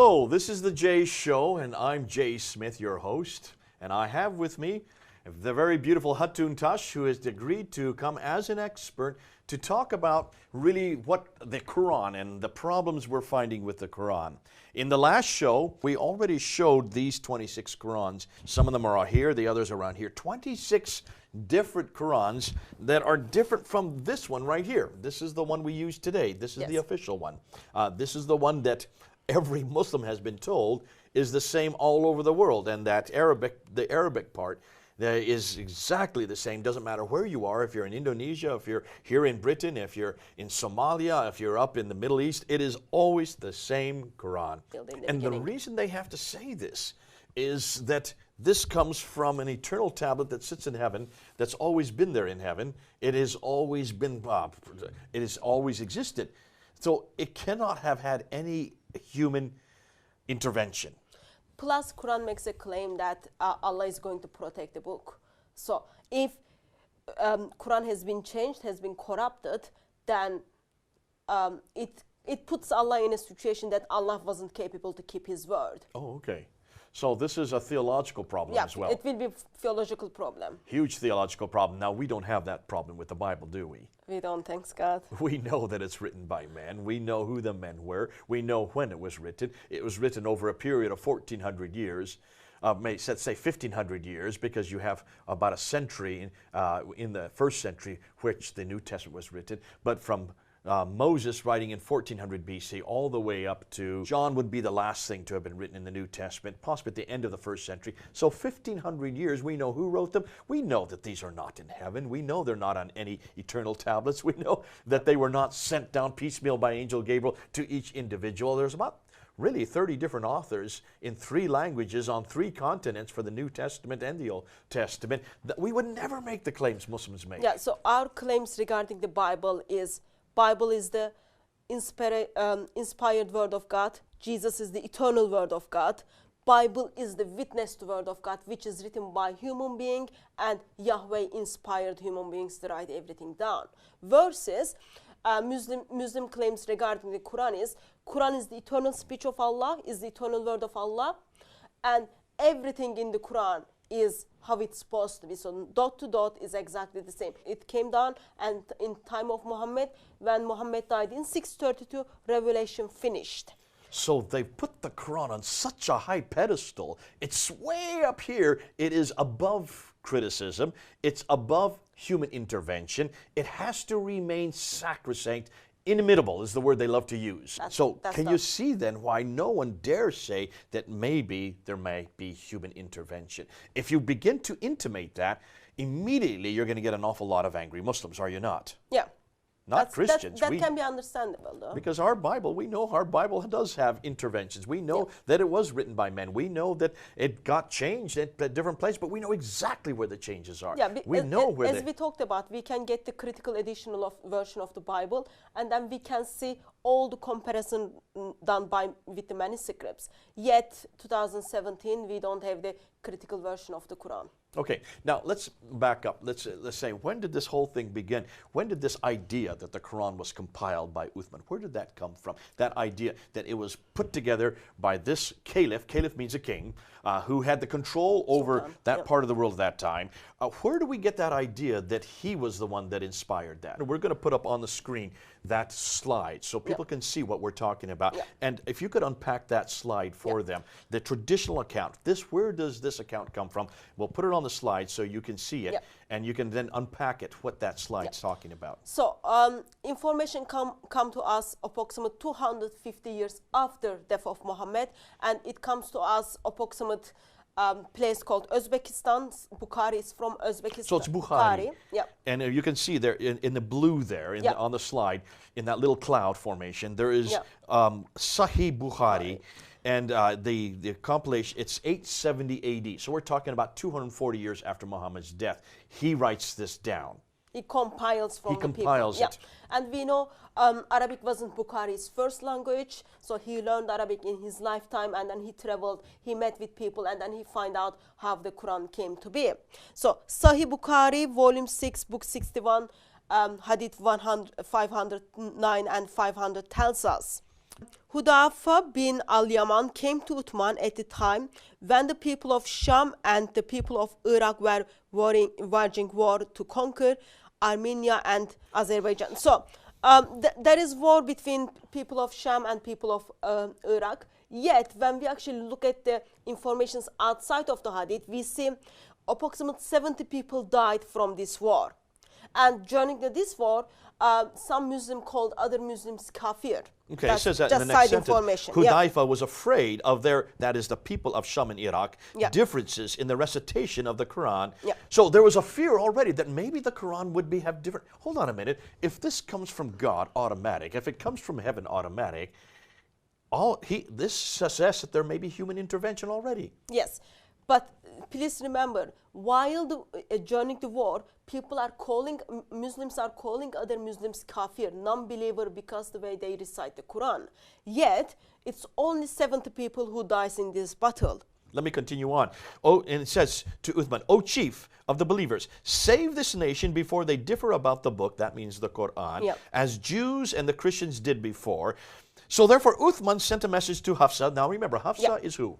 Hello, this is the Jay Show, and I'm Jay Smith, your host. And I have with me the very beautiful Hatun Tash, who has agreed to come as an expert to talk about really what the Quran and the problems we're finding with the Quran. In the last show, we already showed these 26 Qurans. Some of them are here, the others are around here. 26 different Qurans that are different from this one right here. This is the one we use today. This is the official one. This is the one that every Muslim has been told is the same all over the world, and that the Arabic part is exactly the same. Doesn't matter where you are, if you're in Indonesia, if you're here in Britain, if you're in Somalia, if you're up in the Middle East, it is always the same Quran. And the reason they have to say this is that this comes from an eternal tablet that sits in heaven, that's always been there in heaven. It has always been, it has always existed. So it cannot have had any human intervention. Plus, Quran makes a claim that Allah is going to protect the book. So if Quran has been changed, has been corrupted, then it puts Allah in a situation that Allah wasn't capable to keep His word. Oh, okay. So this is a theological problem as well. It will be a theological problem. Huge theological problem. Now, we don't have that problem with the Bible, do we? We don't, thanks God. We know that it's written by men. We know who the men were. We know when it was written. It was written over a period of 1,400 years. Let's say 1,500 years, because you have about a century in the first century which the New Testament was written. But from Moses writing in 1400 BC all the way up to John would be the last thing to have been written in the New Testament, possibly at the end of the first century. So 1,500 years, we know who wrote them. We know that these are not in heaven. We know they're not on any eternal tablets. We know that they were not sent down piecemeal by Angel Gabriel to each individual. There's about really 30 different authors in 3 languages on 3 continents for the New Testament and the Old Testament. We would never make the claims Muslims make. Yeah, so our claims regarding the Bible is the inspired word of God. Jesus is the eternal word of God. Bible is the witnessed word of God, which is written by human being, and Yahweh inspired human beings to write everything down. Versus Muslim claims regarding the Quran is the eternal speech of Allah, is the eternal word of Allah, and everything in the Quran is how it's supposed to be. So dot to dot is exactly the same. It came down, and in time of Muhammad, when Muhammad died in 632, revelation finished. So they've put the Quran on such a high pedestal. It's way up here. It is above criticism. It's above human intervention. It has to remain sacrosanct. Inimitable is the word they love to use. Can you see then why no one dares say that maybe there may be human intervention? If you begin to intimate that, immediately you're going to get an awful lot of angry Muslims, are you not? Yeah. Not Christians. That can be understandable, though. Because our Bible, we know our Bible does have interventions. We know that it was written by men. We know that it got changed at different places, but we know exactly where the changes are. Yeah, we know where as we talked about, we can get the critical edition version of the Bible, and then we can see all the comparison done with the manuscripts. Yet, 2017, we don't have the critical version of the Quran. Okay, now let's back up. Let's say, when did this whole thing begin? When did this idea that the Quran was compiled by Uthman, where did that come from? That idea that it was put together by this caliph means a king, who had the control over that part of the world at that time. Where do we get that idea that he was the one that inspired that? And we're going to put up on the screen that slide so people can see what we're talking about. And if you could unpack that slide for them, the traditional account, where does this account come from? We'll put it on the slide so you can see it, and you can then unpack it, what that slide's talking about. So information come to us approximately 250 years after death of Muhammad, and it comes to us approximate place called Uzbekistan. Bukhari is from Uzbekistan. So it's Bukhari. Yeah. And you can see there in the blue there on the slide, in that little cloud formation, there is Sahih Bukhari. And the compilation, it's 870 AD. So we're talking about 240 years after Muhammad's death. He writes this down. He compiles from He compiles it. And we know Arabic wasn't Bukhari's first language, so he learned Arabic in his lifetime, and then he traveled, he met with people, and then he find out how the Quran came to be. So Sahih Bukhari, volume 6, book 61, hadith 509 and 500 tells us. Hudayfa bin al-Yaman came to Uthman at the time when the people of Sham and the people of Iraq were waging war to conquer Armenia and Azerbaijan. So there is war between people of Sham and people of Iraq. Yet when we actually look at the informations outside of the hadith, we see approximately 70 people died from this war. And during this war, some Muslims called other Muslims kafir. Okay, That's it says that in just the next side information. Yeah. Hudayfa was afraid of that is the people of Sham and Iraq, Yeah. differences in the recitation of the Quran. Yeah. So there was a fear already that maybe the Quran would have different. Hold on a minute. If this comes from God, automatic. If it comes from heaven, automatic. This suggests that there may be human intervention already. Yes, but please remember, while during the war, Muslims are calling other Muslims kafir, non-believer, because the way they recite the Quran. Yet, it's only 70 people who dies in this battle. Let me continue on. Oh, and it says to Uthman, O chief of the believers, save this nation before they differ about the book, that means the Quran, Yep. as Jews and the Christians did before. So therefore Uthman sent a message to Hafsa. Now remember, Hafsa Yep. is who?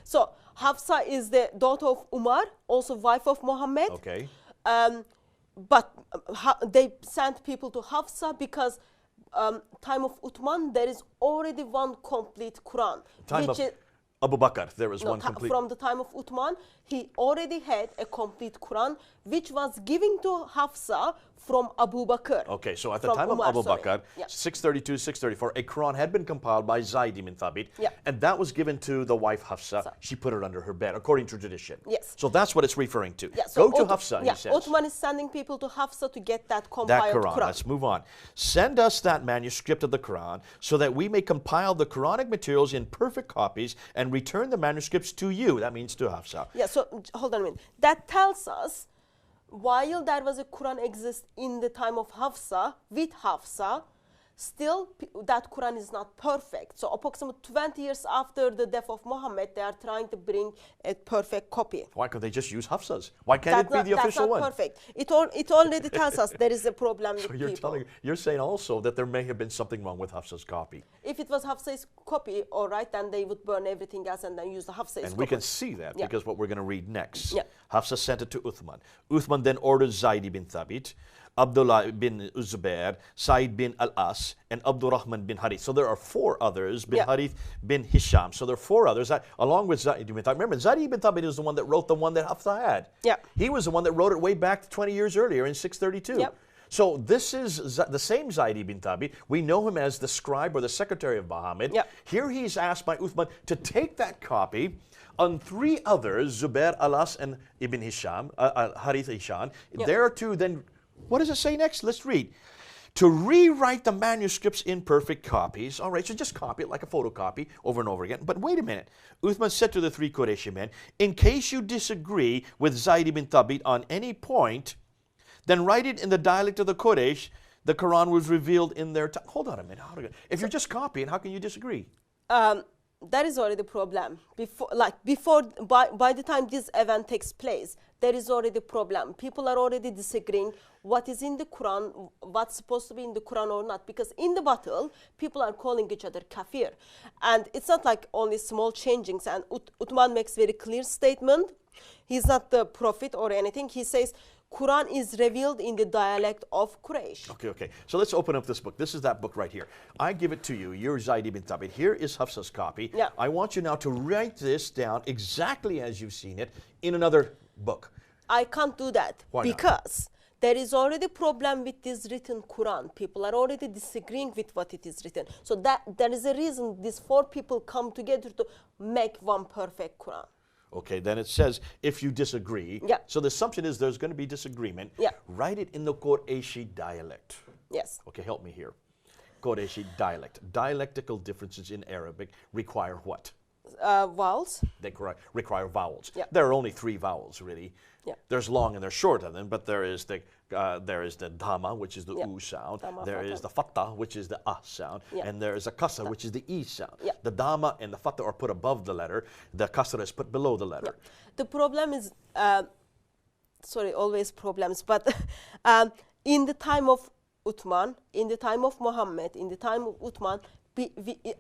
So, Hafsa is the daughter of Umar, also wife of Muhammad. Okay. But they sent people to Hafsa because time of Uthman, there is already one complete Quran. Time which of is, Abu Bakr, there was no, one complete. from the time of Uthman, he already had a complete Quran, which was given to Hafsa from Abu Bakr. Okay, so at the From time Umar, of Abu sorry. Bakr, Yeah. 632, 634, a Quran had been compiled by Zayd ibn Thabit, Yeah. and that was given to the wife Hafsa. So- She put it under her bed, according to tradition. Yes. So that's what it's referring to. Yeah, so Go to Hafsa, yeah, he says. Uthman is sending people to Hafsa to get that That compiled Quran. Let's move on. Send us that manuscript of the Quran so that we may compile the Quranic materials in perfect copies and return the manuscripts to you. That means to Hafsa. Yeah, so hold on a minute. That tells us while there was a Quran exist in the time of Hafsa, with Hafsa, still that Quran is not perfect. So approximately 20 years after the death of Muhammad, they are trying to bring a perfect copy. Why could they just use Hafsa's? Why can't it be the official one? That's not perfect. It already tells us there is a problem So with people. you're saying also that there may have been something wrong with Hafsa's copy. If it was Hafsa's copy, all right, then they would burn everything else and then use the Hafsa's And copy. we can see that Yeah. because what we're going to read next. Yeah. Hafsa sent it to Uthman. Uthman then ordered Zayd bin Thabit, Abdullah bin Zubair, Said bin Al-As, and Abdurrahman bin Harith. So there are four others, bin Yeah. Harith bin Hisham. So there are four others, along with Zayd bin Thabit. Remember, Zayd bin Thabit is the one that wrote the one that Hafsa had. Yeah. He was the one that wrote it way back 20 years earlier in 632. Yep. So this is the same Zayd bin Thabit. We know him as the scribe or the secretary of Muhammad. Yep. Here he's asked by Uthman to take that copy on three others, Zubair, Alas, and Ibn Hisham, Harith Hisham. Yep. There are two, then, what does it say next? Let's read. To rewrite the manuscripts in perfect copies. All right, so just copy it like a photocopy over and over again. But wait a minute. Uthman said to the three Qurayshi men, in case you disagree with Zayd bin Thabit on any point, then write it in the dialect of the Quraysh. The Quran was revealed in their tongue. Hold on a minute. If you're just copying, how can you disagree? That is already the problem. By the time this event takes place, there is already a problem. People are already disagreeing what is in the Quran, what's supposed to be in the Quran or not. Because in the battle, people are calling each other kafir. And it's not like only small changings. And Uthman makes very clear statement. He's not the prophet or anything. He says, Quran is revealed in the dialect of Quraysh. Okay. So let's open up this book. This is that book right here. I give it to you. You're Zayd bin Thabit. Here is Hafsa's copy. Yeah. I want you now to write this down exactly as you've seen it in another book. I can't do that. Why not? Because there is already problem with this written Quran. People are already disagreeing with what it is written. So that there is a reason these four people come together to make one perfect Quran. Okay, then it says, if you disagree. Yeah. So the assumption is there's going to be disagreement. Yeah. Write it in the Qurayshi dialect. Yes. Okay, help me here. Qurayshi dialect. Dialectical differences in Arabic require what? Vowels. They require vowels. Yeah. There are only three vowels, really. Yeah. There's long and there's short of them, but there is the dhamma, which is the Yeah. u sound. Dhamma, There fatha. is the fatta, which is the ah sound, Yeah. and there is a kasra, which is the e sound. Yeah. The dhamma and the fatta are put above the letter. The kasra is put below the letter. The problem is, sorry, always problems, but in the time of Uthman, in the time of Muhammad, in the time of Uthman,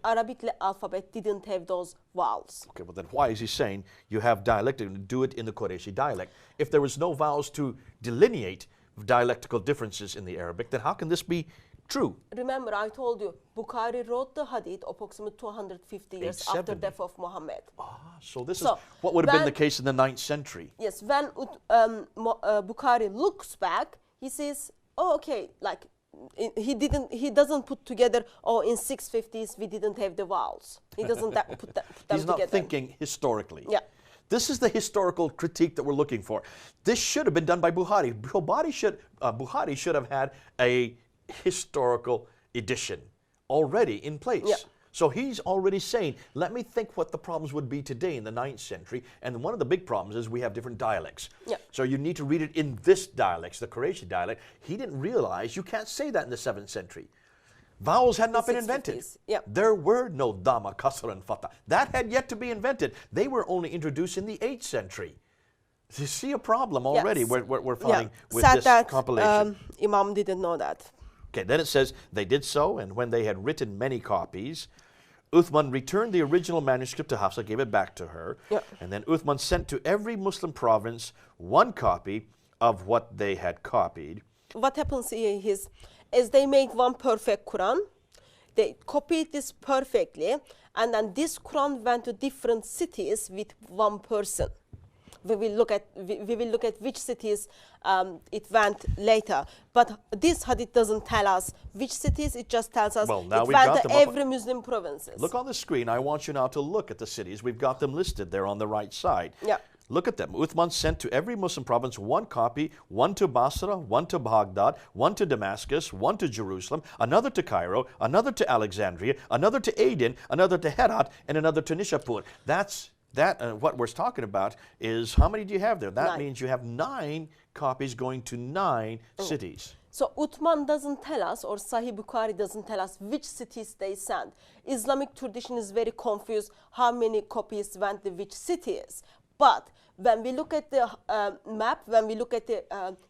Arabic alphabet didn't have those vowels. Okay, well then why is he saying you have dialectic, do it in the Qurayshi dialect? If there was no vowels to delineate dialectical differences in the Arabic, then how can this be true? Remember, I told you, Bukhari wrote the hadith approximately 250 years after 870. death of Muhammad. So this is So, what would have been when- the case in the 9th century. Yes, when Bukhari looks back, he says, oh, okay, like, he doesn't put together, oh, in 650s we didn't have the vowels. He doesn't put them He's not together. thinking historically. Yeah. This is the historical critique that we're looking for. This should have been done by Bukhari. Bukhari should have had a historical edition already in place. Yeah. So he's already saying, let me think what the problems would be today in the 9th century. And one of the big problems is we have different dialects. Yeah. So you need to read it in this dialect, the Qurayshi dialect. He didn't realize you can't say that in the 7th century. Vowels had not been invented. 650s, yeah. There were no dama, kasra, and fatha. That had yet to be invented. They were only introduced in the 8th century. You see a problem already Yes. we're finding with Sad this that compilation. Imam didn't know that. Okay, then it says, they did so, and when they had written many copies, Uthman returned the original manuscript to Hafsa, gave it back to her, Yeah. and then Uthman sent to every Muslim province one copy of what they had copied. What happens here is, as they made one perfect Quran, they copied this perfectly, and then this Quran went to different cities with one person. We will look at which cities it went later. But this hadith doesn't tell us which cities, it just tells us Well, now it we've went got to them up- every Muslim provinces. Look on the screen. I want you now to look at the cities. We've got them listed there on the right side. Yeah. Look at them. Uthman sent to every Muslim province one copy, one to Basra, one to Baghdad, one to Damascus, one to Jerusalem, another to Cairo, another to Alexandria, another to Aden, another to Herat, and another to Nishapur. What we're talking about is, how many do you have there? That 9. means you have 9 copies going to 9 cities. So Uthman doesn't tell us, or Sahih Bukhari doesn't tell us which cities they sent. Islamic tradition is very confused how many copies went to which cities. But when we look at the map, when we look at the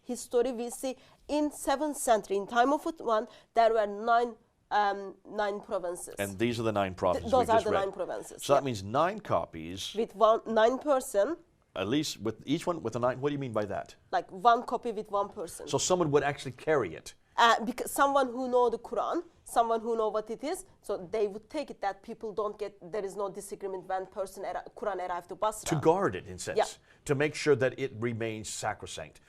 history, we see in 7th century, in time of Uthman, there were 9 provinces. And these are the 9 provinces Those we are just the read. 9 provinces. So that means 9 copies, with 9 person, at least with each one with a 9. What do you mean by that? like 1 copy with 1 person. So someone would actually carry it. Because someone who know the Quran, someone who know what it is, so they would take it that people don't get, there is no disagreement when Quran arrived to Basra. To guard it, in a sense. Yeah. To make sure that it remains sacrosanct.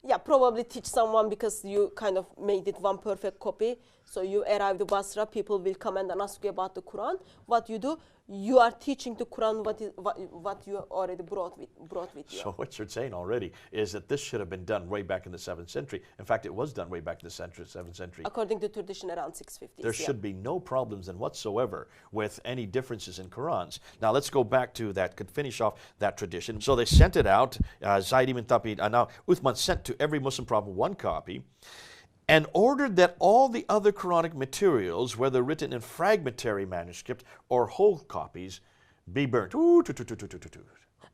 Yeah, probably teach someone because you kind of made it one perfect copy. So you arrive to Basra, people will come and ask you about the Quran. What you do, you are teaching the Quran what you already brought with you. So what you're saying already is that this should have been done way back in the 7th century. In fact, it was done way back in the 7th century. According to tradition, around 650s. There should be no problems then whatsoever with any differences in Qurans. Now let's go back to that, could finish off that tradition. So they sent it out, Zayd ibn Thabit, now Uthman sent to every Muslim province one copy, and ordered that all the other Quranic materials, whether written in fragmentary manuscript or whole copies, be burnt.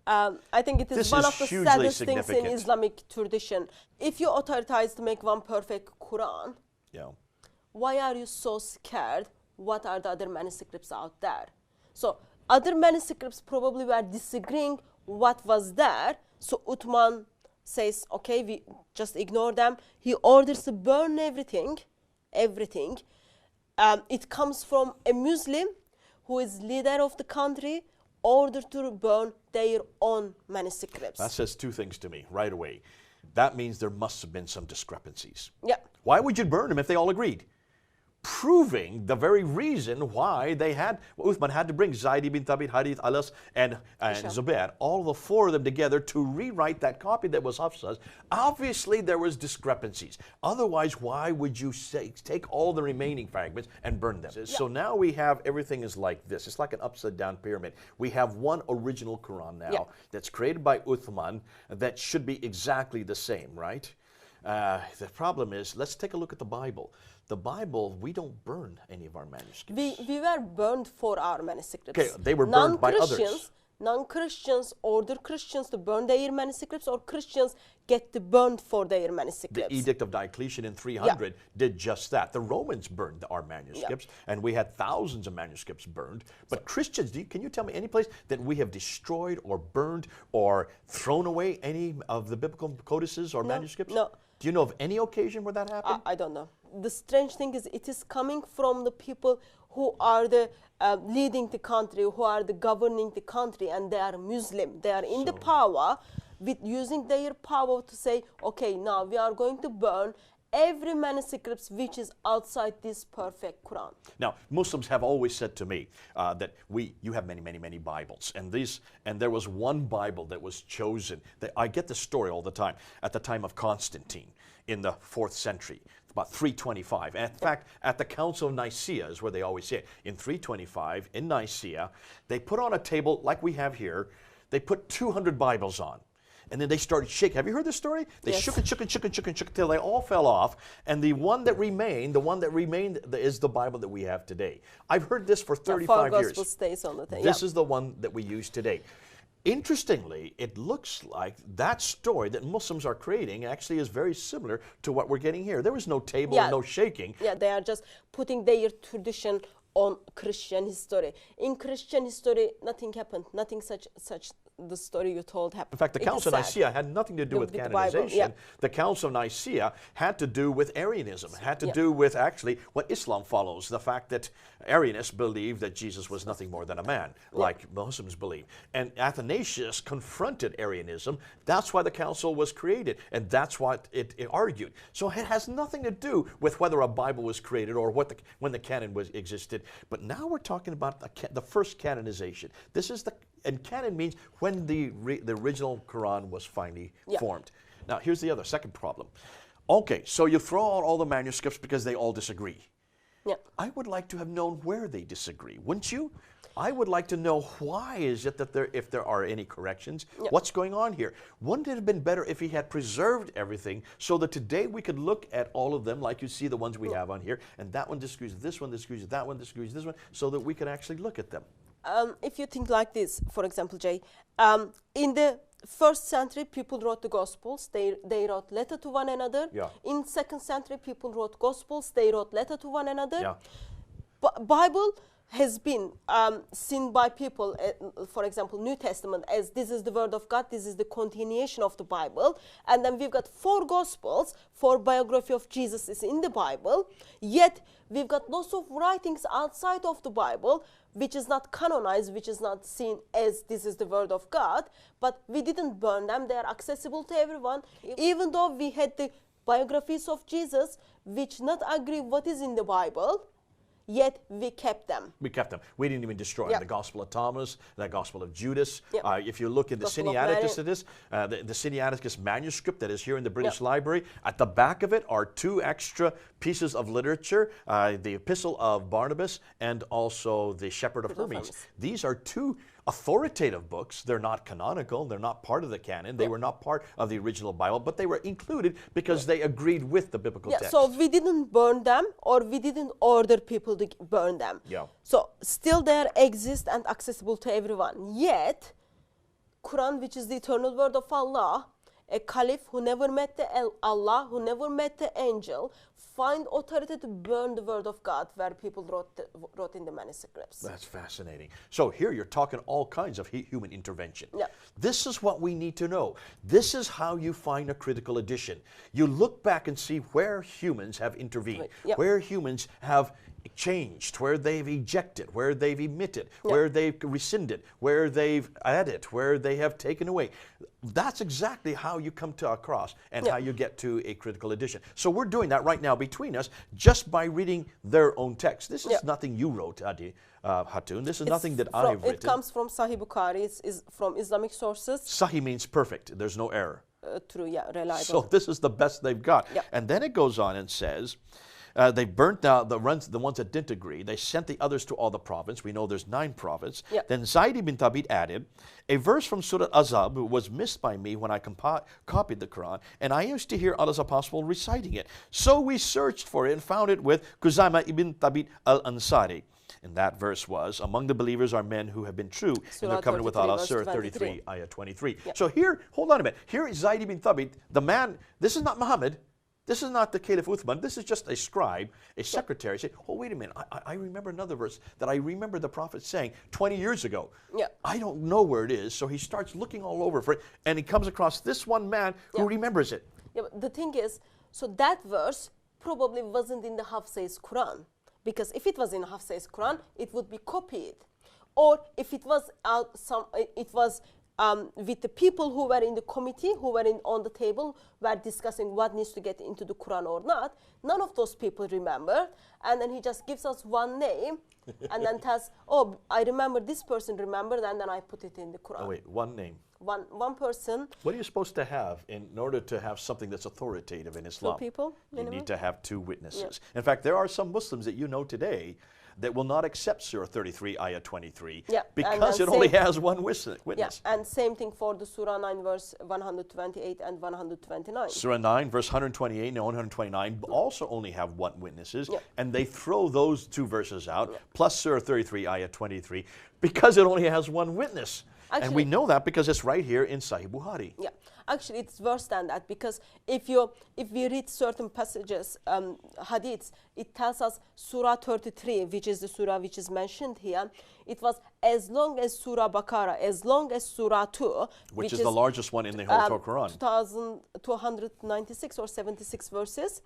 I think it is This one is of the hugely saddest things in significant. Islamic tradition. If you authorize to make one perfect Quran, Yeah. why are you so scared? What are the other manuscripts out there? So other manuscripts probably were disagreeing what was there. So Uthman says, okay, we just ignore them. He orders to burn everything. It comes from a Muslim who is leader of the country, ordered to burn their own manuscripts. That says 2 things to me right away. That means there must have been some discrepancies. Yeah. Why would you burn them if they all agreed? Proving the very reason why they had, Uthman had to bring Zayd ibn Thabit, Harith, Alas, and Zubair, all the 4 of them together to rewrite that copy that was Hafsa's. Obviously, there was discrepancies. Otherwise, why would you take all the remaining fragments and burn them? So now we have, everything is like this. It's like an upside-down pyramid. We have one original Quran now that's created by Uthman that should be exactly the same, right? The problem is, let's take a look at the Bible. The Bible, we don't burn any of our manuscripts. We were burned for our manuscripts. Okay, they were burned by others. non-Christians order Christians to burn their manuscripts, or Christians get to burned for their The manuscripts. Edict of Diocletian in 300 did just that. The Romans burned our manuscripts, and we had thousands of manuscripts burned. But Christians, can you tell me any place that we have destroyed or burned or thrown away any of the biblical codices or manuscripts? no. Do you know of any occasion where that happened? I don't know. The strange thing is it is coming from the people who are the leading the country, who are the governing the country, and they are Muslim. They are in the power with using their power to say, okay, now we are going to burn every manuscript which is outside this perfect Quran. Now, Muslims have always said to me that you have many, many, many Bibles, and there was one Bible that was chosen. I get this story all the time. At the time of Constantine, in the 4th century, about 325. And in fact, at the Council of Nicaea is where they always say it. In 325, in Nicaea, they put on a table like we have here. They put 200 Bibles on. And then they started shaking. Have you heard this story? They Yes. shook until they all fell off. And the one that remained is the Bible that we have today. I've heard this for 35 Four years. Gospel stays on the thing. This is the one that we use today. Interestingly, it looks like that story that Muslims are creating actually is very similar to what we're getting here. There was no table and no shaking. Yeah, they are just putting their tradition on Christian history. In Christian history, nothing happened. Nothing such the story you told happened. In fact, the Council of Nicaea had nothing to do with the Bible, canonization. yeah. The Council of Nicaea had to do with Arianism, had to do with actually what Islam follows, the fact that Arianists believed that Jesus was nothing more than a man, like Muslims believe. And Athanasius confronted Arianism. That's why the council was created, and that's what it argued. So it has nothing to do with whether a Bible was created or when the canon existed. But now we're talking about the first canonization. And canon means when the original Quran was finally formed. Now, here's the second problem. Okay, so you throw out all the manuscripts because they all disagree. Yeah. I would like to have known where they disagree, wouldn't you? I would like to know why is it that if there are any corrections, what's going on here? Wouldn't it have been better if he had preserved everything so that today we could look at all of them like you see the ones we have on here, and that one disagrees with this one, disagrees with that one, disagrees with this one, so that we could actually look at them. If you think like this, for example, Jay, in the 1st century, people wrote the Gospels. They wrote letter to one another. Yeah. In 2nd century, people wrote Gospels. They wrote letter to one another. Yeah. Bible has been seen by people, for example, New Testament, as this is the Word of God, this is the continuation of the Bible. And then we've got 4 Gospels, 4 biography of Jesus is in the Bible. Yet we've got lots of writings outside of the Bible, which is not canonized, which is not seen as this is the Word of God. But we didn't burn them. They are accessible to everyone. Even though we had the biographies of Jesus, which not agree what is in the Bible, yet we kept them. We kept them. We didn't even destroy them. The Gospel of Thomas, the Gospel of Judas. Yep. If you look at the Sinaiticus of this, the Sinaiticus manuscript that is here in the British Library, at the back of it are 2 extra pieces of literature, the Epistle of Barnabas and also the Shepherd of Hermes. These are 2 authoritative books. They're not canonical. They're not part of the canon. They were not part of the original Bible, but they were included because they agreed with the biblical text. So we didn't burn them, or we didn't order people to burn them. Yeah. So still they exist and accessible to everyone. Yet, Quran, which is the eternal word of Allah, a caliph who never met Allah, who never met the angel, find authority to burn the word of God where people wrote in the manuscripts. That's fascinating. So here you're talking all kinds of human intervention. Yeah. This is what we need to know. This is how you find a critical edition. You look back and see where humans have intervened, Yep. where humans have changed, where they've ejected, where they've emitted, where they've rescinded, where they've added, where they have taken away. That's exactly how you come to a cross and how you get to a critical edition. So we're doing that right now between us just by reading their own text. This is nothing you wrote, Hatun. This is nothing that I've written. It comes from Sahih Bukhari. It's from Islamic sources. Sahih means perfect. There's no error. True, reliable. So this is the best they've got. Yeah. And then it goes on and says, they burnt out the ones that didn't agree. They sent the others to all the prophets. We know there's 9 prophets. Yeah. Then Zayd ibn Thabit added, a verse from Surah Azab was missed by me when I copied the Quran, and I used to hear Allah's apostle reciting it. So we searched for it and found it with Khuzaimah ibn Thabit al-Ansari. And that verse was, among the believers are men who have been true in Surah their covenant with 33, Allah, verse Surah 23. 33, ayah 23. Yeah. So here, hold on a minute. Here is Zayd ibn Thabit, the man, this is not Muhammad, this is not the Caliph Uthman, this is just a scribe, a secretary. Say, oh, wait a minute, I remember another verse that I remember the Prophet saying 20 years ago. Yeah. I don't know where it is, so he starts looking all over for it, and he comes across this one man who Yeah. remembers it. Yeah, but the thing is, so that verse probably wasn't in the Hafsa's Quran, because if it was in Hafsa's Quran, it would be copied, or if it was with the people who were in the committee, who were on the table, were discussing what needs to get into the Quran or not. None of those people remember, and then he just gives us one name, and then tells, "Oh, I remember this person remembered," and then I put it in the Quran. Oh, wait, one name. One person. What are you supposed to have in order to have something that's authoritative in Islam? people, You minimum. need to have two witnesses. In fact, there are some Muslims that you know today that will not accept Surah 33, Ayah 23, Yeah, and because then it only same- has one Yeah, witness. and same thing for the Surah 9, verse 128 and 129. Surah 9, verse 128 and 129 also only have one witnesses, Yeah. and they throw those two verses out, plus Surah 33, Ayah 23, because it only has one witness. And we Actually- know that because it's right here in Sahih Bukhari. Yeah, actually it's worse than that, because if we read certain passages, hadiths, it tells us Surah 33, which is the surah which is mentioned here, it was as long as Surah Baqarah, as long as Surah 2, Which is the largest one in the whole Quran. 2,296 or 76 verses.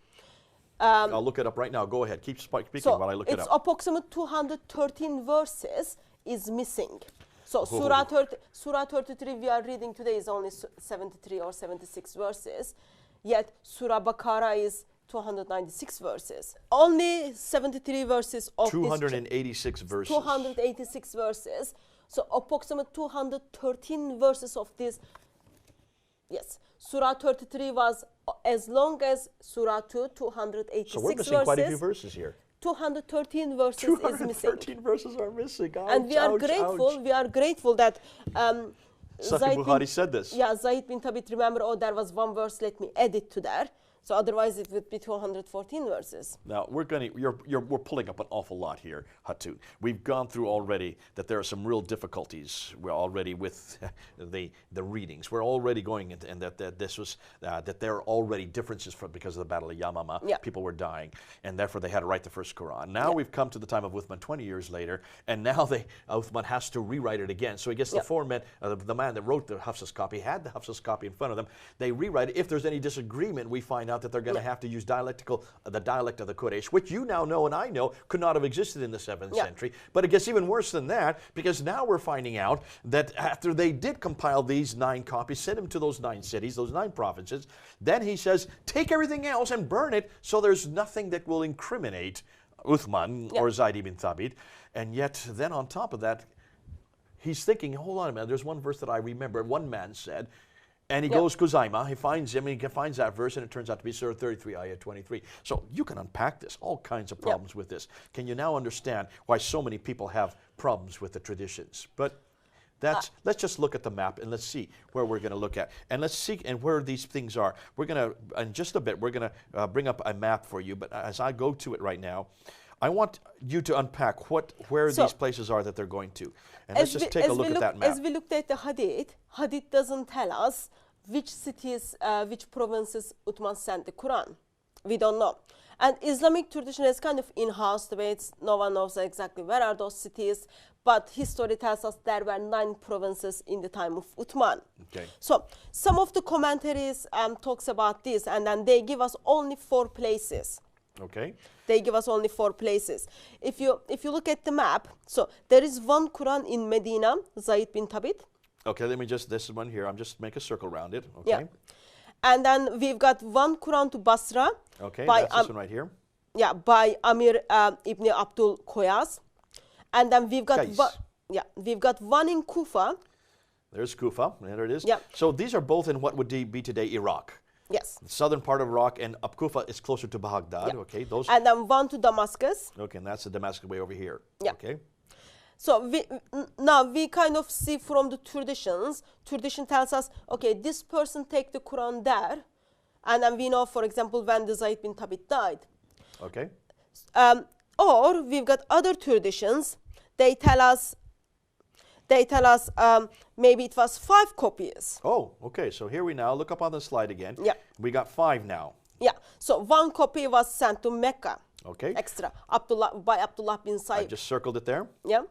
I'll look it up right now. Go ahead. Keep speaking So while I look it it's up. approximately 213 verses is missing. So Oh. Surah 33 we are reading today is only 73 or 76 verses, yet Surah Baqarah is 296 verses. Only 73 verses of 286 verses. 286 verses. So approximately 213 verses of this. Yes, Surah 33 was as long as Surah 2, 286 So we're missing verses. quite a few verses here. 213 verses is missing. 213 verses are missing. Ouch, And we are ouch, grateful. ouch. We are grateful that Sahih Zayd Bukhari said this. Yeah, Zayd bin Thabit, remember, oh, there was one verse, let me add it to there. So otherwise it would be 214 verses. Now we're pulling up an awful lot here, Hatun. We've gone through already that there are some real difficulties. We're already with the readings. We're already going into, and that there are already differences because of the Battle of Yamama. Yeah. People were dying, and therefore they had to write the first Quran. Now we've come to the time of Uthman 20 years later, and now Uthman has to rewrite it again. So he gets the four men, the man that wrote the Hafsa's copy had the Hafsa's copy in front of them. They rewrite it. If there's any disagreement, we find out that they're going to have to use the dialect of the Quraysh, which you now know and I know could not have existed in the 7th century. But it gets even worse than that, because now we're finding out that after they did compile these 9 copies, send them to those 9 cities, those 9 provinces, then he says, take everything else and burn it, so there's nothing that will incriminate Uthman or Zayd ibn Thabit. And yet, then on top of that, he's thinking, hold on a minute, there's one verse that I remember, one man said, and he goes Kuzaima, he finds him, and he finds that verse, and it turns out to be Surah 33, Ayah 23. So you can unpack this, all kinds of problems with this. Can you now understand why so many people have problems with the traditions? But let's just look at the map, and let's see where we're going to look at. And let's see and where these things are. We're going to, in just a bit, we're going to bring up a map for you. But as I go to it right now, I want you to unpack where these places are that they're going to. And let's just take a look at that map. As we looked at the Hadith doesn't tell us which cities, which provinces Uthman sent the Quran. We don't know. And Islamic tradition is kind of in-house debates. No one knows exactly where are those cities. But history tells us there were 9 provinces in the time of Uthman. Okay. So some of the commentaries talks about this, and then they give us only 4 places. Okay. They give us only 4 places. If you look at the map, so there is one Quran in Medina, Zayd bin Thabit. Okay, let me this one here. I'm just make a circle around it. Okay. Yeah. And then we've got one Quran to Basra. Okay, by, that's this one right here. Yeah, by Amir ibn Abdul Koyaz. And then we've got we've got one in Kufa. There's Kufa. There it is. Yeah. So these are both in what would be today Iraq. Yes. The southern part of Iraq, and Kufa is closer to Baghdad. Yeah. Okay, those. And then one to Damascus. Okay, and that's the Damascus way over here. Yeah. Okay. So now we kind of see from the traditions. Tradition tells us, okay, this person take the Quran there, and then we know, for example, when the Zayd bin Thabit died. Okay. Or we've got other traditions. They tell us maybe it was 5 copies. Oh, okay. So here we now look up on the slide again. Yeah. We got 5 now. Yeah. So 1 copy was sent to Mecca. Okay. Extra. by Abdullah bin I Said. just circled it there. Yeah.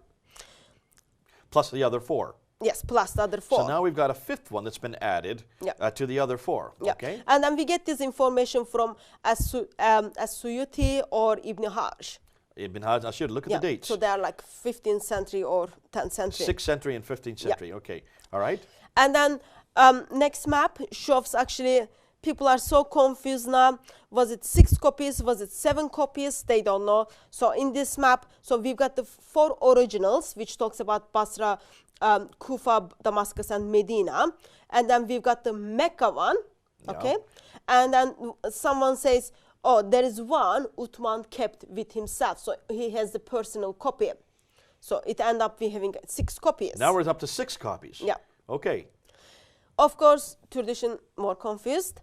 Plus the other 4. Yes, plus the other 4. So now we've got a 5th one that's been added Yeah. to the other 4. Yeah. Okay. And then we get this information from As-Suyuti or Ibn Hajj. Ibn Hajj, I should look at Yeah. the dates. So they are like 15th century or 10th century. 6th century and 15th century. Okay. All right. And then next map shows actually people are so confused now. Was it 6 copies? Was it 7 copies? They don't know. So in this map, so we've got the 4 originals, which talks about Basra, Kufa, Damascus, and Medina. And then we've got the Mecca one. Okay. And then someone says, oh, there is one Uthman kept with himself. So he has the personal copy. So it ended up we having 6 copies. Now we're up to 6 copies. Yeah. Okay. Of course, tradition more confused.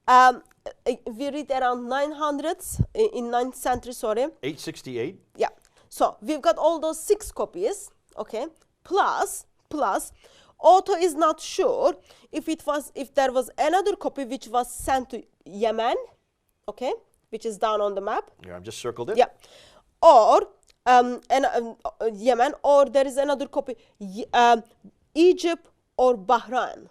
We read around 900s in 9th century, sorry. 868. Yeah. So we've got all those 6 copies, okay? Plus, Otto is not sure if there was another copy which was sent to Yemen, okay, which is down on the map. Yeah, I've just circled it. Yeah. Or Yemen, or there is another copy, Egypt or Bahrain.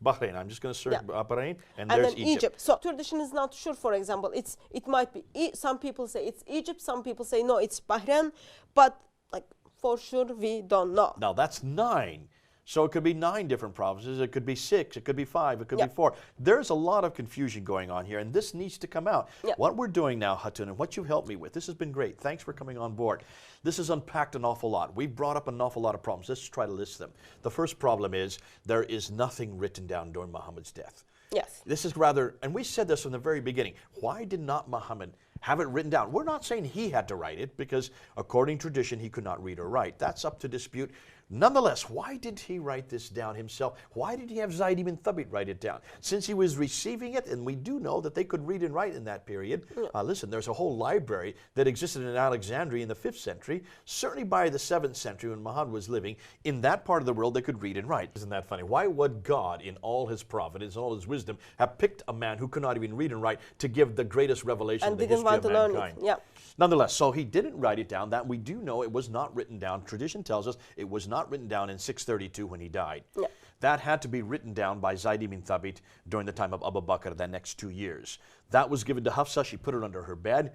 Bahrain. I'm just going to search Bahrain, and And there's then Egypt. So tradition is not sure. For example, it might be some people say it's Egypt, some people say no, it's Bahrain, but like for sure we don't know. Now that's 9. So it could be 9 different provinces. It could be 6. It could be 5. It could be 4. There's a lot of confusion going on here, and this needs to come out. Yeah. What we're doing now, Hatun, and what you've helped me with, this has been great. Thanks for coming on board. This has unpacked an awful lot. We've brought up an awful lot of problems. Let's try to list them. The first problem is there is nothing written down during Muhammad's death. Yes. This is rather, and we said this from the very beginning, why did not Muhammad have it written down? We're not saying he had to write it, because according to tradition, he could not read or write. That's up to dispute. Nonetheless, why did he write this down himself? Why did he have Zayd ibn Thabit write it down? Since he was receiving it, and we do know that they could read and write in that period. Listen, there's a whole library that existed in Alexandria in the 5th century. Certainly by the 7th century when Muhammad was living, in that part of the world they could read and write. Isn't that funny? Why would God, in all his providence, all his wisdom, have picked a man who could not even read and write to give the greatest revelation And in the didn't history want of to learn mankind? it. Yeah. Nonetheless, so he didn't write it down. That we do know it was not written down. Tradition tells us it was not written down in 632 when he died. Yeah. That had to be written down by Zayd ibn Thabit during the time of Abu Bakr, the next 2 years. That was given to Hafsa. She put it under her bed.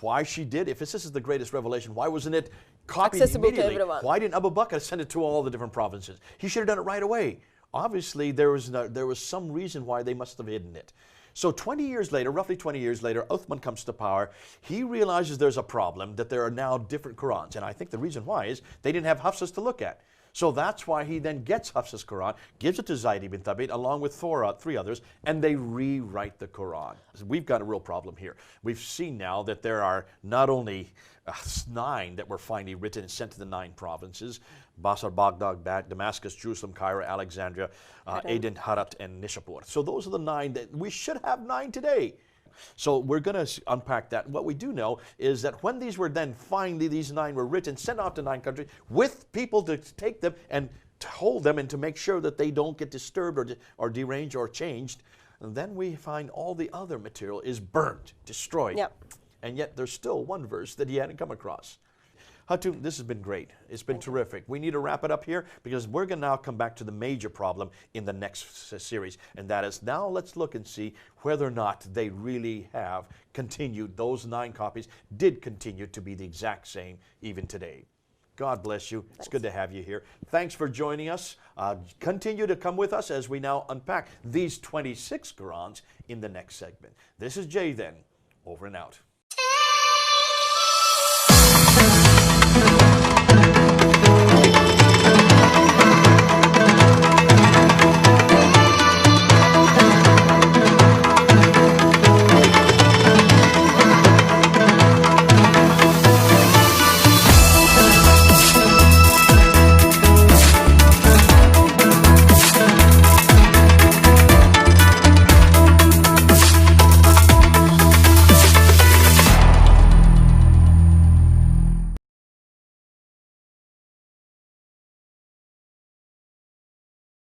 Why she did? If this is the greatest revelation, why wasn't it copied Accessible to immediately? everyone. Why didn't Abu Bakr send it to all the different provinces? He should have done it right away. Obviously, there was some reason why they must have hidden it. So 20 years later, roughly 20 years later, Uthman comes to power. He realizes there's a problem, that there are now different Qurans. And I think the reason why is they didn't have Hafsa's to look at. So that's why he then gets Hafsa's Quran, gives it to Zayd ibn Thabit along with 3 others, and they rewrite the Quran. We've got a real problem here. We've seen now that there are not only 9 that were finally written and sent to the 9 provinces, Basra, Baghdad, Damascus, Jerusalem, Cairo, Alexandria, Aden, Herat, and Nishapur. So those are the 9 that we should have 9 today. So we're going to unpack that. What we do know is that when these were then finally, these 9 were written, sent off to 9 countries with people to take them and to hold them and to make sure that they don't get disturbed or deranged or changed, and then we find all the other material is burnt, destroyed. Yep. And yet there's still one verse that he hadn't come across. Hatun, this has been great. It's been terrific. We need to wrap it up here because we're going to now come back to the major problem in the next series, and that is now let's look and see whether or not they really have continued, those 9 copies did continue to be the exact same even today. God bless you. It's good to have you here. Thanks for joining us. Continue to come with us as we now unpack these 26 Qurans in the next segment. This is Jay then, over and out.